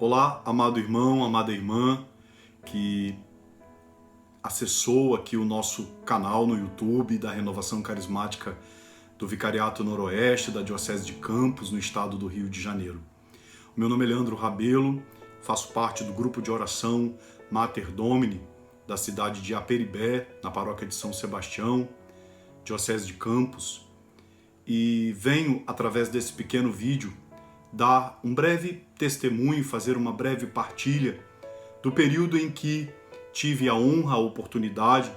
Olá, amado irmão, amada irmã, que acessou aqui o nosso canal no YouTube da Renovação Carismática do Vicariato Noroeste da Diocese de Campos, no estado do Rio de Janeiro. O meu nome é Leandro Rabelo, faço parte do grupo de oração Mater Domini da cidade de Aperibé, na paróquia de São Sebastião, Diocese de Campos, e venho, através desse pequeno vídeo, dar um breve testemunho, fazer uma breve partilha do período em que tive a honra, a oportunidade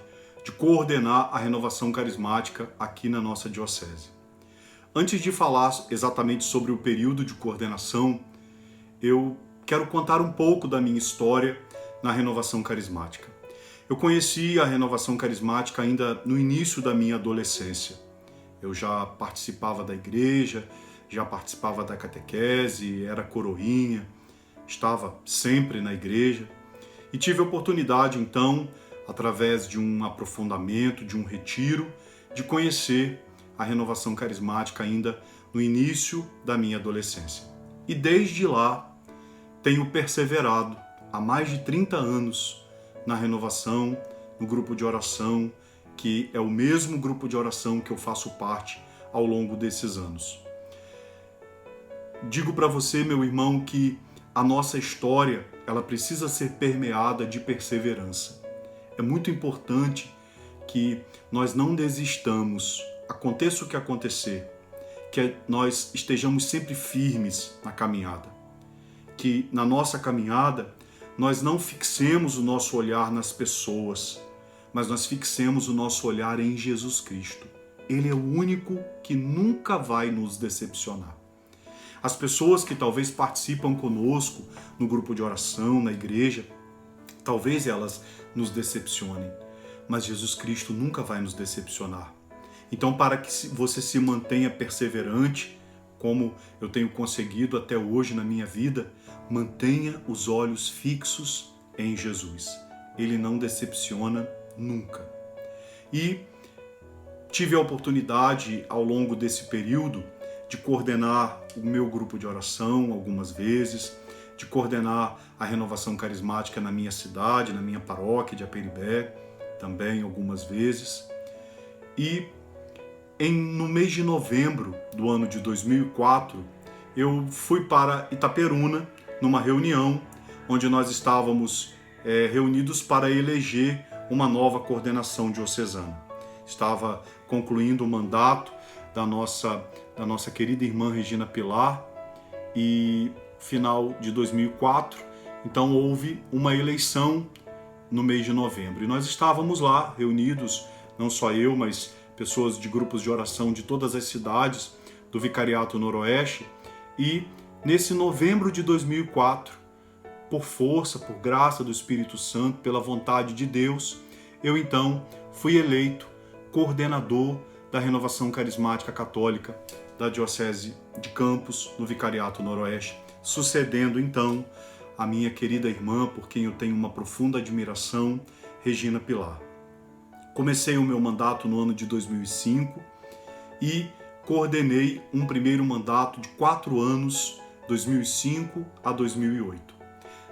de coordenar a renovação carismática aqui na nossa diocese. Antes de falar exatamente sobre o período de coordenação, eu quero contar um pouco da minha história na renovação carismática. Eu conheci a renovação carismática ainda no início da minha adolescência. Eu já participava da igreja, já participava da catequese, era coroinha, estava sempre na igreja e tive a oportunidade, então, através de um aprofundamento, de um retiro, de conhecer a renovação carismática ainda no início da minha adolescência. E desde lá tenho perseverado há mais de 30 anos na renovação, no grupo de oração, que é o mesmo grupo de oração que eu faço parte ao longo desses anos. Digo para você, meu irmão, que a nossa história, ela precisa ser permeada de perseverança. É muito importante que nós não desistamos, aconteça o que acontecer, que nós estejamos sempre firmes na caminhada. Que na nossa caminhada nós não fixemos o nosso olhar nas pessoas, mas nós fixemos o nosso olhar em Jesus Cristo. Ele é o único que nunca vai nos decepcionar. As pessoas que talvez participam conosco no grupo de oração, na igreja, talvez elas nos decepcionem, mas Jesus Cristo nunca vai nos decepcionar. Então, para que você se mantenha perseverante, como eu tenho conseguido até hoje na minha vida, mantenha os olhos fixos em Jesus. Ele não decepciona nunca. E tive a oportunidade, ao longo desse período, de coordenar o meu grupo de oração algumas vezes, de coordenar a renovação carismática na minha cidade, na minha paróquia de Aperibé, também algumas vezes. E no mês de novembro do ano de 2004, eu fui para Itaperuna, numa reunião, onde nós estávamos reunidos para eleger uma nova coordenação diocesana. Estava concluindo o mandato da nossa querida irmã Regina Pilar, e final de 2004, então houve uma eleição no mês de novembro. E nós estávamos lá reunidos, não só eu, mas pessoas de grupos de oração de todas as cidades do Vicariato Noroeste, e nesse novembro de 2004, por força, por graça do Espírito Santo, pela vontade de Deus, eu então fui eleito coordenador da Renovação Carismática Católica da Diocese de Campos, no Vicariato Noroeste, sucedendo então a minha querida irmã, por quem eu tenho uma profunda admiração, Regina Pilar. Comecei o meu mandato no ano de 2005 e coordenei um primeiro mandato de 4 anos, 2005 a 2008.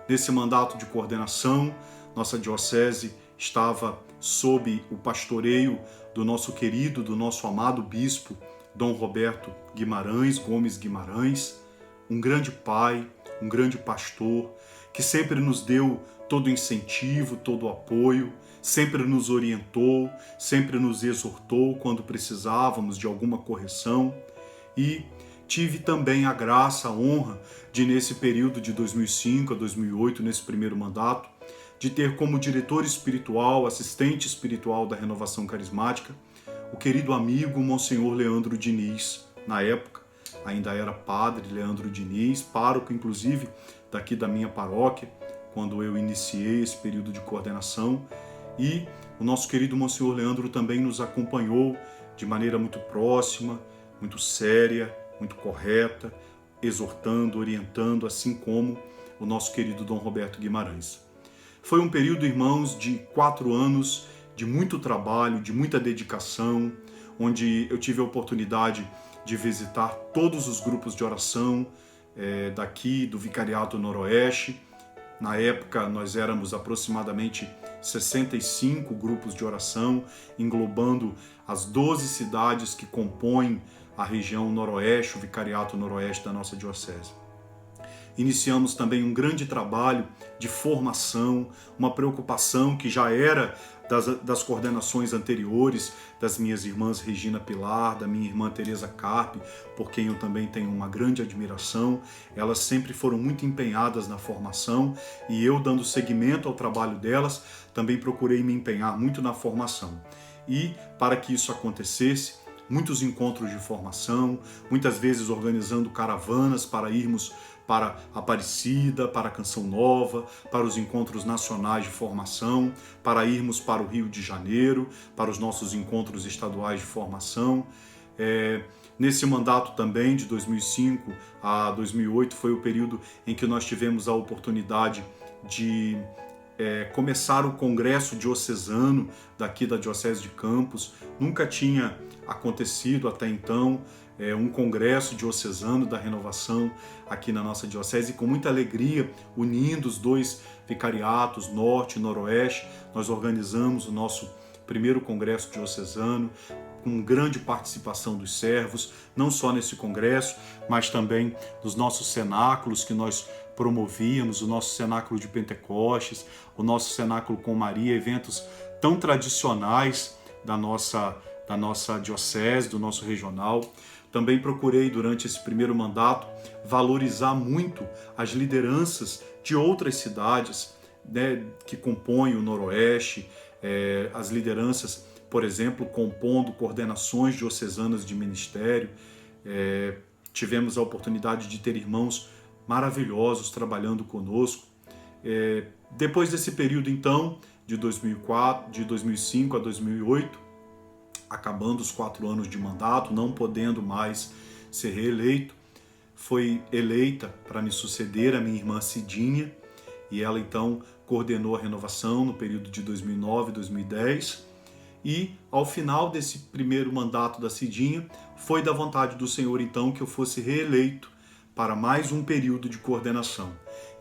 Nesse mandato de coordenação, nossa diocese estava sob o pastoreio do nosso querido, do nosso amado bispo, Dom Roberto Gomes Guimarães, um grande pai, um grande pastor, que sempre nos deu todo o incentivo, todo o apoio, sempre nos orientou, sempre nos exortou quando precisávamos de alguma correção. E tive também a graça, a honra de, nesse período de 2005 a 2008, nesse primeiro mandato, de ter como diretor espiritual, assistente espiritual da Renovação Carismática, o querido amigo Monsenhor Leandro Diniz. Na época, ainda era padre Leandro Diniz, pároco inclusive daqui da minha paróquia, quando eu iniciei esse período de coordenação. E o nosso querido Monsenhor Leandro também nos acompanhou de maneira muito próxima, muito séria, muito correta, exortando, orientando, assim como o nosso querido Dom Roberto Guimarães. Foi um período, irmãos, de 4 anos de muito trabalho, de muita dedicação, onde eu tive a oportunidade de visitar todos os grupos de oração, daqui do Vicariato Noroeste. Na época nós éramos aproximadamente 65 grupos de oração, englobando as 12 cidades que compõem a região noroeste, o Vicariato Noroeste da nossa diocese. Iniciamos também um grande trabalho de formação, uma preocupação que já era das coordenações anteriores, das minhas irmãs Regina Pilar, da minha irmã Teresa Carpe, por quem eu também tenho uma grande admiração. Elas sempre foram muito empenhadas na formação e eu, dando seguimento ao trabalho delas, também procurei me empenhar muito na formação. E para que isso acontecesse, muitos encontros de formação, muitas vezes organizando caravanas para irmos para Aparecida, para Canção Nova, para os encontros nacionais de formação, para irmos para o Rio de Janeiro, para os nossos encontros estaduais de formação. Nesse mandato também, de 2005 a 2008, foi o período em que nós tivemos a oportunidade de começar o Congresso Diocesano daqui da Diocese de Campos. Nunca tinha acontecido até então um congresso diocesano da renovação aqui na nossa diocese, e com muita alegria, unindo os dois vicariatos, norte e noroeste, nós organizamos o nosso primeiro congresso diocesano, com grande participação dos servos, não só nesse congresso, mas também nos nossos cenáculos que nós promovíamos, o nosso cenáculo de Pentecostes, o nosso cenáculo com Maria, eventos tão tradicionais da nossa diocese, do nosso regional. Também procurei, durante esse primeiro mandato, valorizar muito as lideranças de outras cidades, né, que compõem o Noroeste, as lideranças, por exemplo, compondo coordenações diocesanas de ministério. Tivemos a oportunidade de ter irmãos maravilhosos trabalhando conosco. Depois desse período, então, de 2005 a 2008, acabando os 4 anos de mandato, não podendo mais ser reeleito, foi eleita para me suceder a minha irmã Cidinha, e ela então coordenou a renovação no período de 2009 e 2010, e ao final desse primeiro mandato da Cidinha, foi da vontade do Senhor então que eu fosse reeleito para mais um período de coordenação.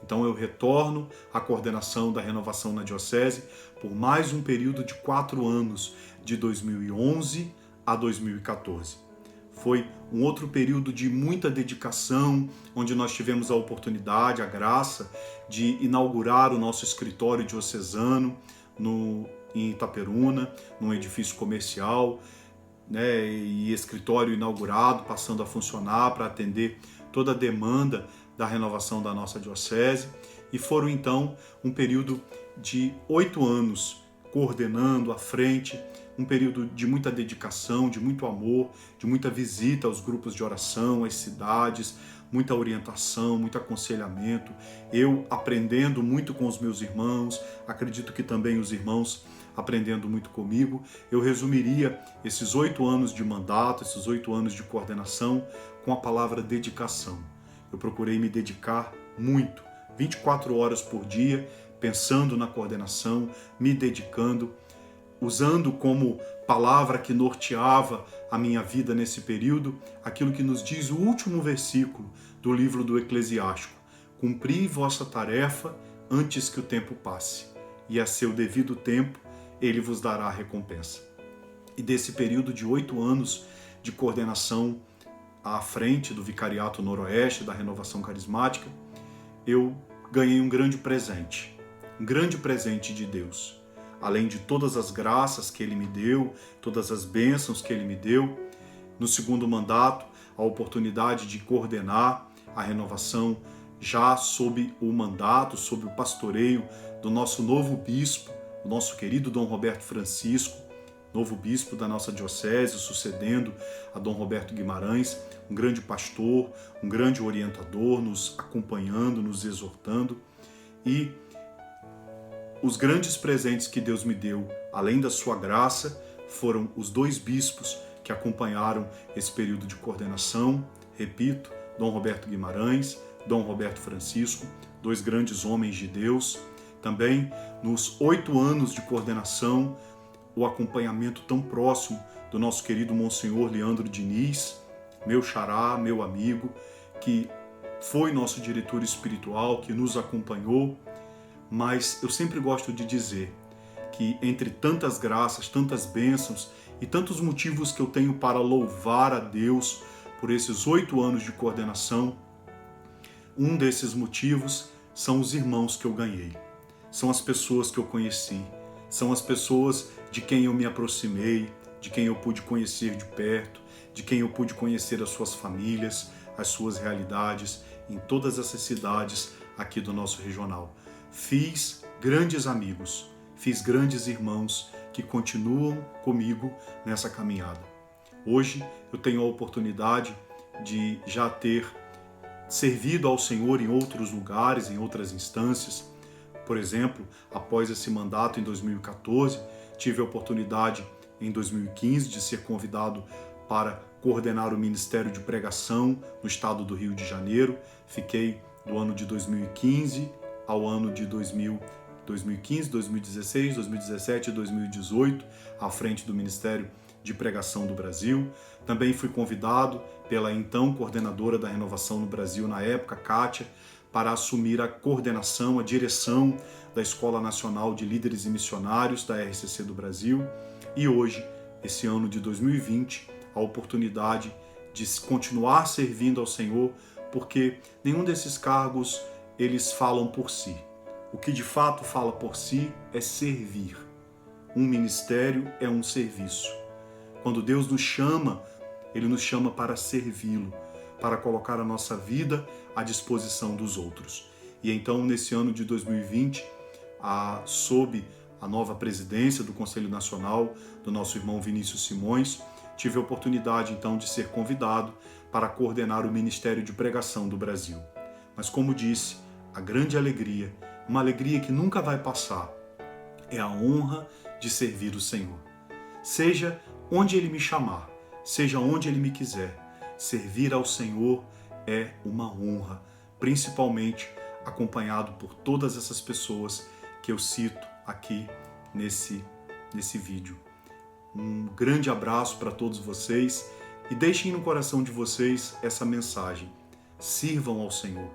Então eu retorno à coordenação da renovação na diocese por mais um período de 4 anos, de 2011 a 2014. Foi um outro período de muita dedicação, onde nós tivemos a oportunidade, a graça de inaugurar o nosso escritório diocesano em Itaperuna, num edifício comercial, né, e escritório inaugurado, passando a funcionar para atender toda a demanda da renovação da nossa diocese. E foram então um período de 8 anos coordenando à frente, um período de muita dedicação, de muito amor, de muita visita aos grupos de oração, às cidades, muita orientação, muito aconselhamento, eu aprendendo muito com os meus irmãos, acredito que também os irmãos aprendendo muito comigo. Eu resumiria esses 8 anos de mandato, esses 8 anos de coordenação com a palavra dedicação. Eu procurei me dedicar muito, 24 horas por dia, pensando na coordenação, me dedicando, usando como palavra que norteava a minha vida nesse período, aquilo que nos diz o último versículo do livro do Eclesiástico: cumpri vossa tarefa antes que o tempo passe, e a seu devido tempo ele vos dará a recompensa. E desse período de 8 anos de coordenação à frente do Vicariato Noroeste, da Renovação Carismática, eu ganhei um grande presente de Deus. Além de todas as graças que Ele me deu, todas as bênçãos que Ele me deu, no segundo mandato, a oportunidade de coordenar a renovação já sob o mandato, sob o pastoreio do nosso novo bispo, o nosso querido Dom Roberto Francisco, novo bispo da nossa diocese, sucedendo a Dom Roberto Guimarães, um grande pastor, um grande orientador, nos acompanhando, nos exortando. E os grandes presentes que Deus me deu, além da sua graça, foram os 2 bispos que acompanharam esse período de coordenação. Repito, Dom Roberto Guimarães, Dom Roberto Francisco, 2 grandes homens de Deus. Também, nos 8 anos de coordenação, o acompanhamento tão próximo do nosso querido Monsenhor Leandro Diniz, meu xará, meu amigo, que foi nosso diretor espiritual, que nos acompanhou, mas eu sempre gosto de dizer que entre tantas graças, tantas bênçãos e tantos motivos que eu tenho para louvar a Deus por esses 8 anos de coordenação, um desses motivos são os irmãos que eu ganhei, são as pessoas que eu conheci, são as pessoas de quem eu me aproximei, de quem eu pude conhecer de perto, de quem eu pude conhecer as suas famílias, as suas realidades em todas essas cidades aqui do nosso regional. Fiz grandes amigos, fiz grandes irmãos que continuam comigo nessa caminhada. Hoje eu tenho a oportunidade de já ter servido ao Senhor em outros lugares, em outras instâncias. Por exemplo, após esse mandato em 2014, tive a oportunidade em 2015 de ser convidado para coordenar o Ministério de Pregação no estado do Rio de Janeiro. Fiquei do ano de 2015 ao ano de 2015, 2016, 2017 e 2018 à frente do Ministério de Pregação do Brasil. Também fui convidado pela então coordenadora da Renovação no Brasil na época, Kátia, para assumir a coordenação, a direção da Escola Nacional de Líderes e Missionários da RCC do Brasil. E hoje, esse ano de 2020, a oportunidade de continuar servindo ao Senhor, porque nenhum desses cargos eles falam por si. O que de fato fala por si é servir. Um ministério é um serviço. Quando Deus nos chama, Ele nos chama para servi-lo, para colocar a nossa vida à disposição dos outros. E então, nesse ano de 2020, sob a nova presidência do Conselho Nacional do nosso irmão Vinícius Simões, tive a oportunidade então de ser convidado para coordenar o Ministério de Pregação do Brasil. Mas como disse, a grande alegria, uma alegria que nunca vai passar, é a honra de servir o Senhor. Seja onde Ele me chamar, seja onde Ele me quiser, servir ao Senhor é uma honra, principalmente acompanhado por todas essas pessoas que eu cito aqui nesse vídeo. Um grande abraço para todos vocês e deixem no coração de vocês essa mensagem. Sirvam ao Senhor.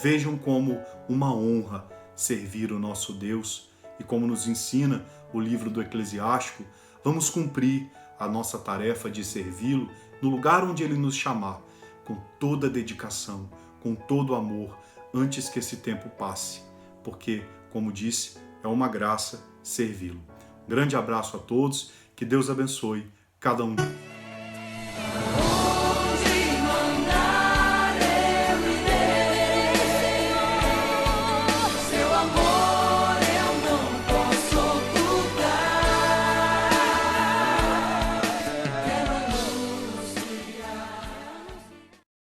Vejam como uma honra servir o nosso Deus e como nos ensina o livro do Eclesiástico, vamos cumprir a nossa tarefa de servi-lo no lugar onde Ele nos chamar, com toda a dedicação, com todo o amor, antes que esse tempo passe, porque, como disse, é uma graça servi-lo. Grande abraço a todos, que Deus abençoe cada um.